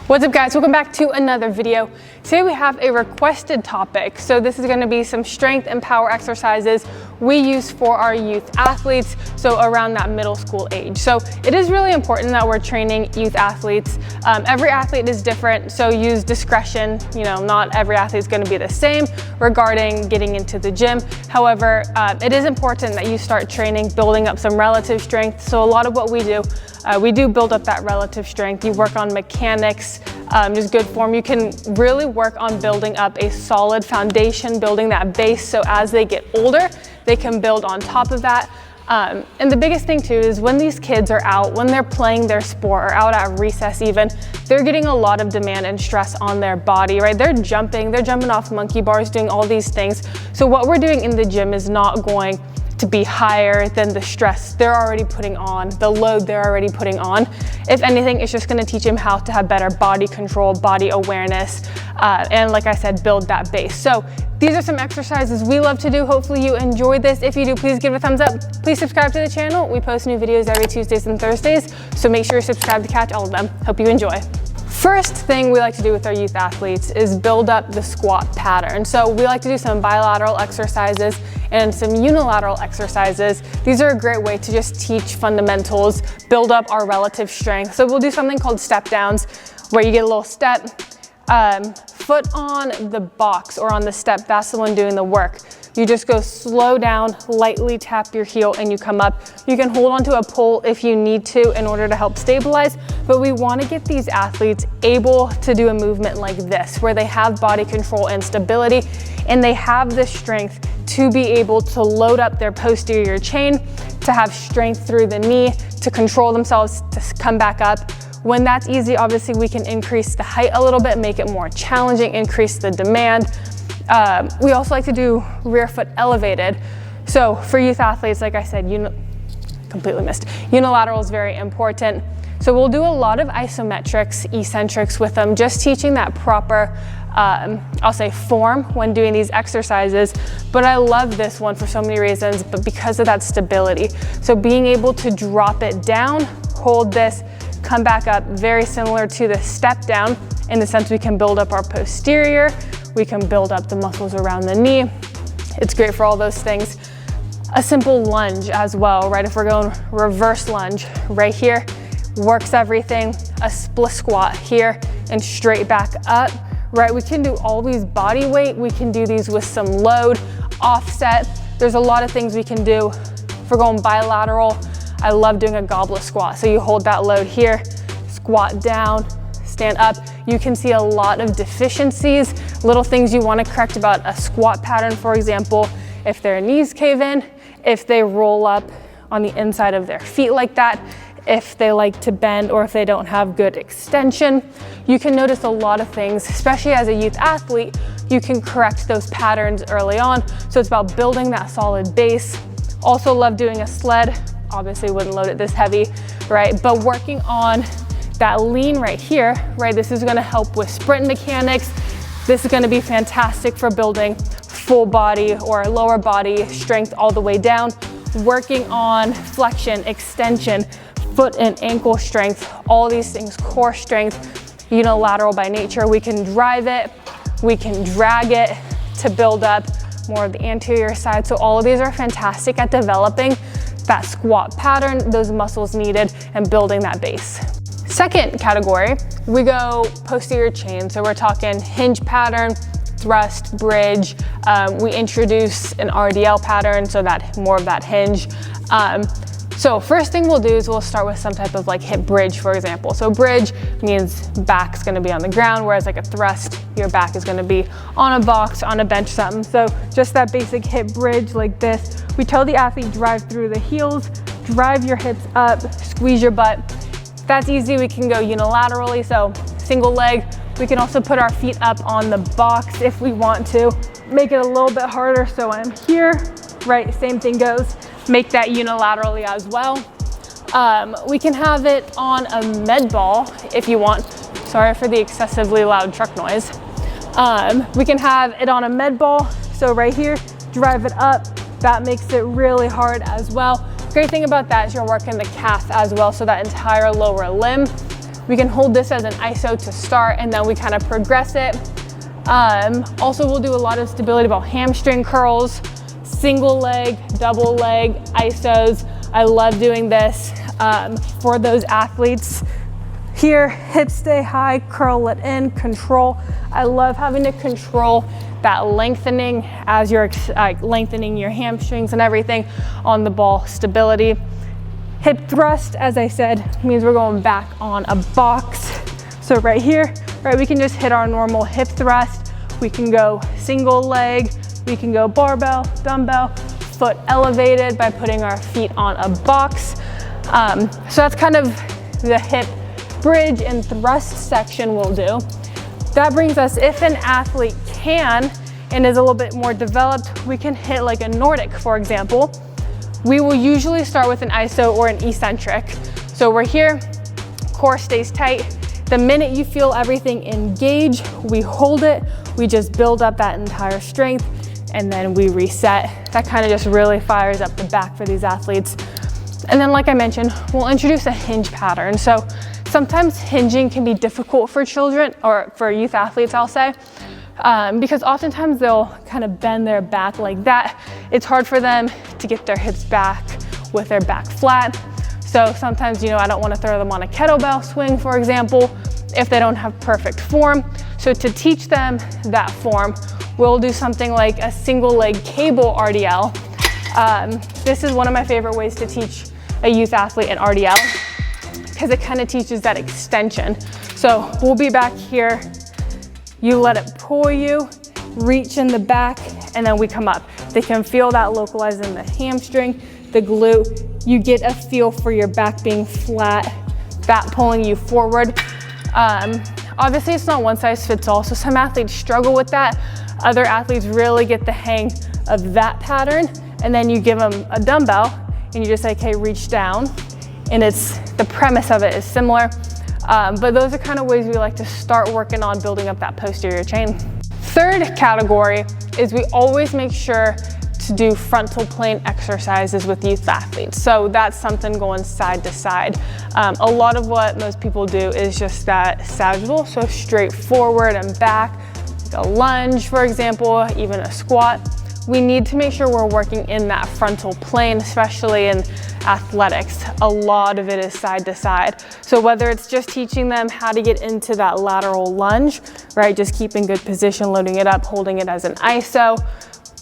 What's up guys, welcome back to another video. Today we have a requested topic. So this is going to be some strength and power exercises we use for our youth athletes, so around that middle school age. So it is really important that we're training youth athletes. Every athlete is different, so use discretion. Not every athlete is going to be the same regarding getting into the gym. However, it is important that you start training, building up some relative strength. So a lot of what we do build up that relative strength. You work on mechanics, just good form. You can really work on building up a solid foundation, building that base, so as they get older, they can build on top of that. And the biggest thing too is when these kids are out, when they're playing their sport or out at recess even, they're getting a lot of demand and stress on their body, right? They're jumping off monkey bars, doing all these things. So what we're doing in the gym is not going to be higher than the stress they're already putting on, the load they're already putting on. If anything, it's just gonna teach them how to have better body control, body awareness, and like I said, build that base. So these are some exercises we love to do. Hopefully you enjoyed this. If you do, please give it a thumbs up. Please subscribe to the channel. We post new videos every Tuesdays and Thursdays, so make sure you subscribe to catch all of them. Hope you enjoy. First thing we like to do with our youth athletes is build up the squat pattern. So we like to do some bilateral exercises and some unilateral exercises. These are a great way to just teach fundamentals, build up our relative strength. So we'll do something called step downs, where you get a little step, foot on the box or on the step, that's the one doing the work. You just go slow down, lightly tap your heel and you come up. You can hold onto a pole if you need to in order to help stabilize, but we want to get these athletes able to do a movement like this, where they have body control and stability, and they have the strength to be able to load up their posterior chain, to have strength through the knee, to control themselves, to come back up. When that's easy, obviously we can increase the height a little bit, make it more challenging, increase the demand. We also like to do rear foot elevated. So for youth athletes, like I said, completely missed. Unilateral is very important. So we'll do a lot of isometrics, eccentrics with them, just teaching that proper, I'll say form when doing these exercises. But I love this one for so many reasons, but because of that stability. So being able to drop it down, hold this, come back up, very similar to the step down in the sense we can build up our posterior, we can build up the muscles around the knee. It's great for all those things. A simple lunge as well, right? If we're going reverse lunge right here, works everything. A split squat here and straight back up, right? We can do all these body weight. We can do these with some load, offset. There's a lot of things we can do. If we're going bilateral, I love doing a goblet squat. So you hold that load here, squat down, stand up. You can see a lot of deficiencies, little things you want to correct about a squat pattern. For example, if their knees cave in, if they roll up on the inside of their feet like that, if they like to bend, or if they don't have good extension. You can notice a lot of things, especially as a youth athlete, you can correct those patterns early on. So it's about building that solid base. Also love doing a sled. Obviously wouldn't load it this heavy, right? But working on that lean right here, right? This is gonna help with sprint mechanics. This is gonna be fantastic for building full body or lower body strength all the way down. Working on flexion, extension, foot and ankle strength, all these things, core strength, unilateral by nature. We can drive it, we can drag it to build up more of the anterior side. So all of these are fantastic at developing that squat pattern, those muscles needed, and building that base. Second category, we go posterior chain. So we're talking hinge pattern, thrust, bridge. We introduce an RDL pattern, so that more of that hinge. So first thing we'll do is we'll start with some type of like hip bridge, for example. So bridge means back's gonna be on the ground, whereas like a thrust, your back is gonna be on a box, on a bench, something. So just that basic hip bridge like this. We tell the athlete drive through the heels, drive your hips up, squeeze your butt. That's easy, we can go unilaterally, so single leg. We can also put our feet up on the box if we want to. Make it a little bit harder, so I'm here, right, same thing goes. Make that unilaterally as well. We can have it on a med ball if you want. Sorry for the excessively loud truck noise. We can have it on a med ball. So right here, drive it up. That makes it really hard as well. Great thing about that is you're working the calf as well, so that entire lower limb. We can hold this as an ISO to start, and then we kind of progress it. Also, we'll do a lot of stability ball hamstring curls, single leg, double leg, ISOs. I love doing this for those athletes. Here, hips stay high, curl it in, control. I love having to control that lengthening as you're lengthening your hamstrings and everything on the ball. Stability. Hip thrust, as I said, means we're going back on a box. So right here, right, we can just hit our normal hip thrust. We can go single leg, we can go barbell, dumbbell, foot elevated by putting our feet on a box. So that's kind of the hip bridge and thrust section we'll do. That brings us, if an athlete can and is a little bit more developed, we can hit like a Nordic, for example. We will usually start with an ISO or an eccentric. So we're here, core stays tight. The minute you feel everything engage, we hold it, we just build up that entire strength, and then we reset. That kind of just really fires up the back for these athletes. And then, like I mentioned, we'll introduce a hinge pattern. So sometimes hinging can be difficult for children, or for youth athletes, I'll say, because oftentimes they'll kind of bend their back like that. It's hard for them to get their hips back with their back flat. So sometimes, I don't want to throw them on a kettlebell swing, for example, if they don't have perfect form. So to teach them that form, we'll do something like a single leg cable RDL. This is one of my favorite ways to teach a youth athlete an RDL, because it kind of teaches that extension. So we'll be back here, you let it pull you, reach in the back, and then we come up. They can feel that localized in the hamstring, the glute. You get a feel for your back being flat, that pulling you forward. Obviously it's not one size fits all, so some athletes struggle with that. Other athletes really get the hang of that pattern, and then you give them a dumbbell and you just say, okay, reach down. And the premise of it is similar. But those are kind of ways we like to start working on building up that posterior chain. Third category is we always make sure to do frontal plane exercises with youth athletes. So that's something going side to side. A lot of what most people do is just that sagittal, so straight forward and back, like a lunge, for example, even a squat. We need to make sure we're working in that frontal plane, especially in athletics. A lot of it is side to side. So whether it's just teaching them how to get into that lateral lunge, right? Just keeping good position, loading it up, holding it as an ISO,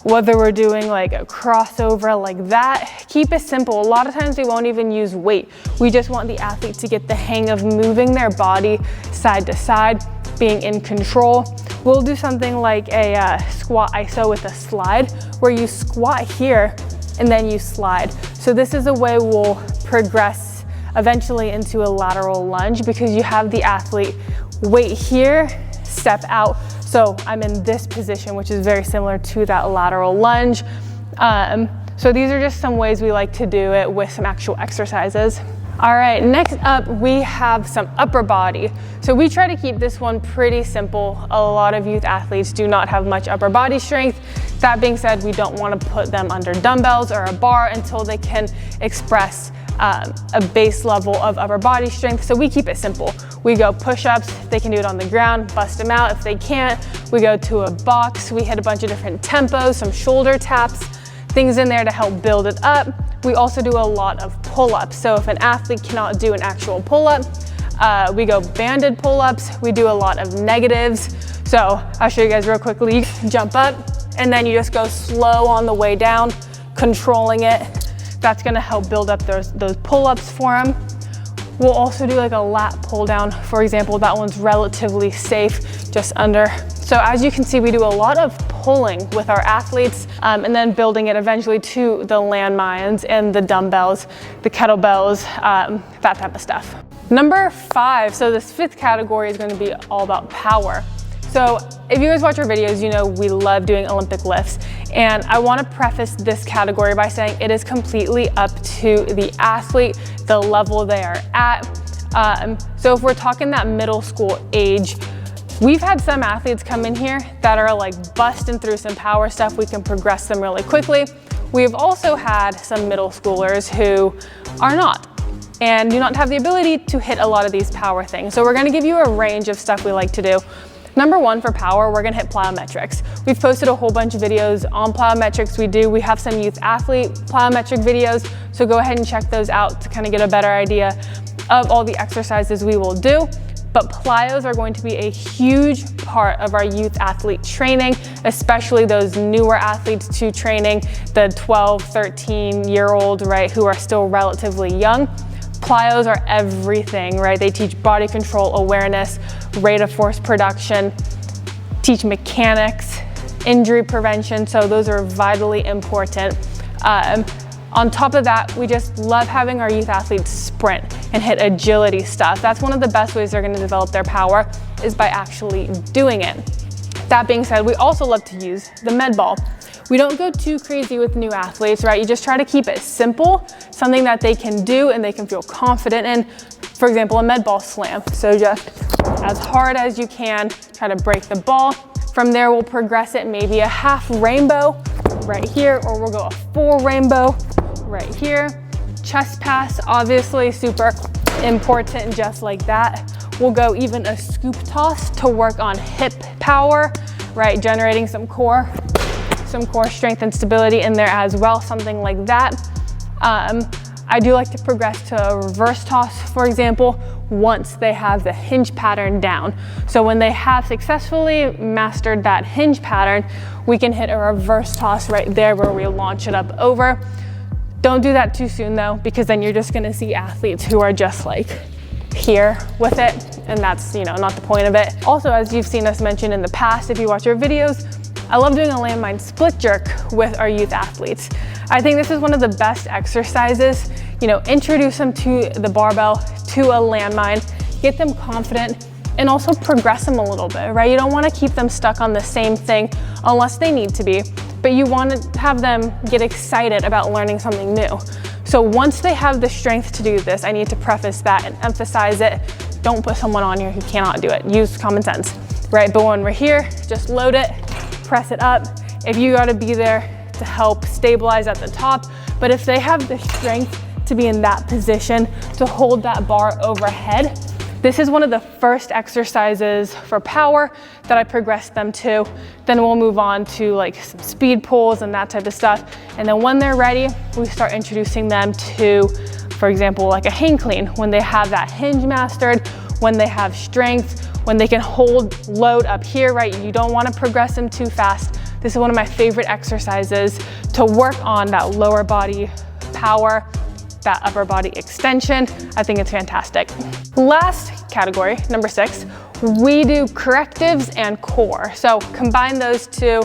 whether we're doing like a crossover like that, keep it simple. A lot of times we won't even use weight. We just want the athlete to get the hang of moving their body side to side, being in control. We'll do something like a squat ISO with a slide, where you squat here and then you slide. So this is a way we'll progress eventually into a lateral lunge, because you have the athlete wait here, step out. So I'm in this position, which is very similar to that lateral lunge. So these are just some ways we like to do it with some actual exercises. All right, next up we have some upper body. So we try to keep this one pretty simple. A lot of youth athletes do not have much upper body strength. That being said, we don't want to put them under dumbbells or a bar until they can express a base level of upper body strength. So we keep it simple. We go push-ups, they can do it on the ground, bust them out. If they can't, we go to a box. We hit a bunch of different tempos, some shoulder taps, things in there to help build it up. We also do a lot of pull-ups. So if an athlete cannot do an actual pull-up, we go banded pull-ups. We do a lot of negatives. So I'll show you guys real quickly. You jump up and then you just go slow on the way down, controlling it. That's gonna help build up those pull-ups for them. We'll also do like a lat pull down, for example. That one's relatively safe, just under. So as you can see, we do a lot of pulling with our athletes, and then building it eventually to the landmines and the dumbbells, the kettlebells, that type of stuff. Number 5, so this 5th category is going to be all about power. So if you guys watch our videos, you know we love doing Olympic lifts, and I want to preface this category by saying it is completely up to the athlete, the level they are at. So if we're talking that middle school age, we've had some athletes come in here that are like busting through some power stuff. We can progress them really quickly. We've also had some middle schoolers who are not. and do not have the ability to hit a lot of these power things. So we're gonna give you a range of stuff we like to do. Number one, for power, we're gonna hit plyometrics. We've posted a whole bunch of videos on plyometrics. We have some youth athlete plyometric videos, so go ahead and check those out to kind of get a better idea of all the exercises we will do. But plyos are going to be a huge part of our youth athlete training, especially those newer athletes to training, the 12, 13-year-old, right, who are still relatively young. Plyos are everything, right? They teach body control, awareness, rate of force production, teach mechanics, injury prevention, so those are vitally important. On top of that, we just love having our youth athletes sprint and hit agility stuff. That's one of the best ways they're gonna develop their power, is by actually doing it. That being said, we also love to use the med ball. We don't go too crazy with new athletes, right? You just try to keep it simple, something that they can do and they can feel confident in. For example, a med ball slam. So just as hard as you can, try to break the ball. From there, we'll progress it maybe a half rainbow right here, or we'll go a full rainbow right here. Chest pass, obviously super important, just like that. We'll go even a scoop toss to work on hip power, right? Generating some core strength and stability in there as well, something like that. I do like to progress to a reverse toss, for example, once they have the hinge pattern down. So when they have successfully mastered that hinge pattern, we can hit a reverse toss right there where we launch it up over. Don't do that too soon though, because then you're just gonna see athletes who are just like here with it, and that's, you know, not the point of it. Also, as you've seen us mention in the past, if you watch our videos, I love doing a landmine split jerk with our youth athletes. I think this is one of the best exercises. You know, introduce them to the barbell, to a landmine, get them confident, and also progress them a little bit, right? You don't want to keep them stuck on the same thing unless they need to be, but you want to have them get excited about learning something new. So once they have the strength to do this, I need to preface that and emphasize it. Don't put someone on here who cannot do it. Use common sense, right? But when we're here, just load it, press it up. If you gotta be there to help stabilize at the top, but if they have the strength to be in that position, to hold that bar overhead, this is one of the first exercises for power that I progress them to. Then we'll move on to like some speed pulls and that type of stuff. And then when they're ready, we start introducing them to, for example, like a hang clean, when they have that hinge mastered, when they have strength, when they can hold load up here, right? You don't want to progress them too fast. This is one of my favorite exercises to work on that lower body power, that upper body extension. I think it's fantastic. Last category, number 6, we do correctives and core. So combine those two.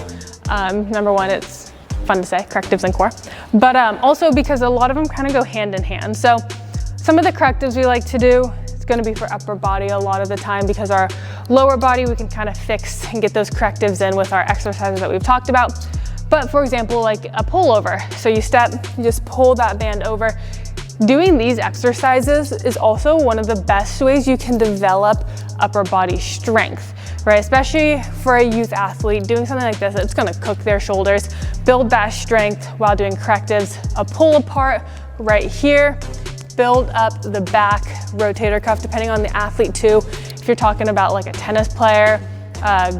Number one, it's fun to say, correctives and core, but also because a lot of them kind of go hand in hand. So some of the correctives we like to do, it's going to be for upper body a lot of the time, because our lower body we can kind of fix and get those correctives in with our exercises that we've talked about. But for example, like a pullover. So you step, you just pull that band over. Doing these exercises is also one of the best ways you can develop upper body strength, right? Especially for a youth athlete, doing something like this, it's gonna cook their shoulders, build that strength while doing correctives. A pull apart right here, build up the back rotator cuff, depending on the athlete too. If you're talking about like a tennis player,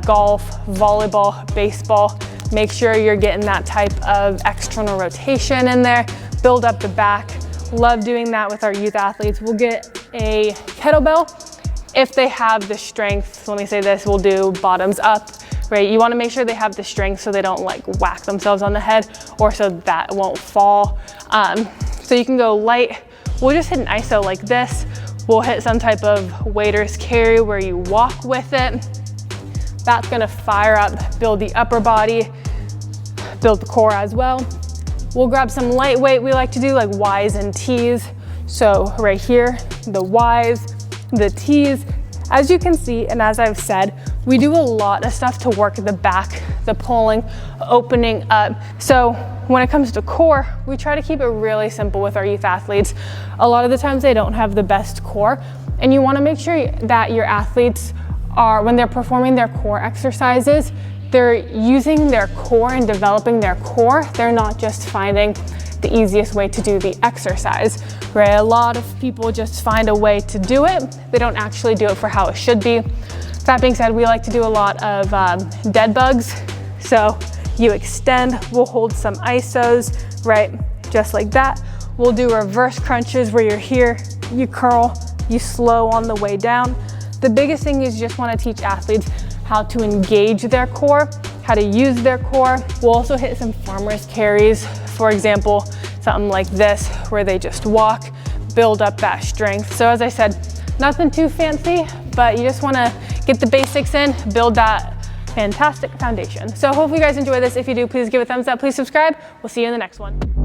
golf, volleyball, baseball, make sure you're getting that type of external rotation in there. Build up the back. Love doing that with our youth athletes. We'll get a kettlebell if they have the strength. So let me say this, we'll do bottoms up, right? You wanna make sure they have the strength so they don't like whack themselves on the head, or so that won't fall. So you can go light. We'll just hit an ISO like this. We'll hit some type of waiter's carry where you walk with it. That's gonna fire up, build the upper body, build the core as well. We'll grab some lightweight. We like to do like Ys and Ts. So right here, the Ys, the Ts. As you can see, and as I've said, we do a lot of stuff to work the back, the pulling, opening up. So when it comes to core, we try to keep it really simple with our youth athletes. A lot of the times they don't have the best core, and you wanna make sure that your athletes are, when they're performing their core exercises, they're using their core and developing their core. They're not just finding the easiest way to do the exercise, right? A lot of people just find a way to do it. They don't actually do it for how it should be. That being said, we like to do a lot of dead bugs. So you extend, we'll hold some isos, right? Just like that. We'll do reverse crunches where you're here, you curl, you slow on the way down. The biggest thing is you just want to teach athletes how to engage their core, how to use their core. We'll also hit some farmer's carries. For example, something like this, where they just walk, build up that strength. So as I said, nothing too fancy, but you just wanna get the basics in, build that fantastic foundation. So hopefully you guys enjoy this. If you do, please give it a thumbs up, please subscribe. We'll see you in the next one.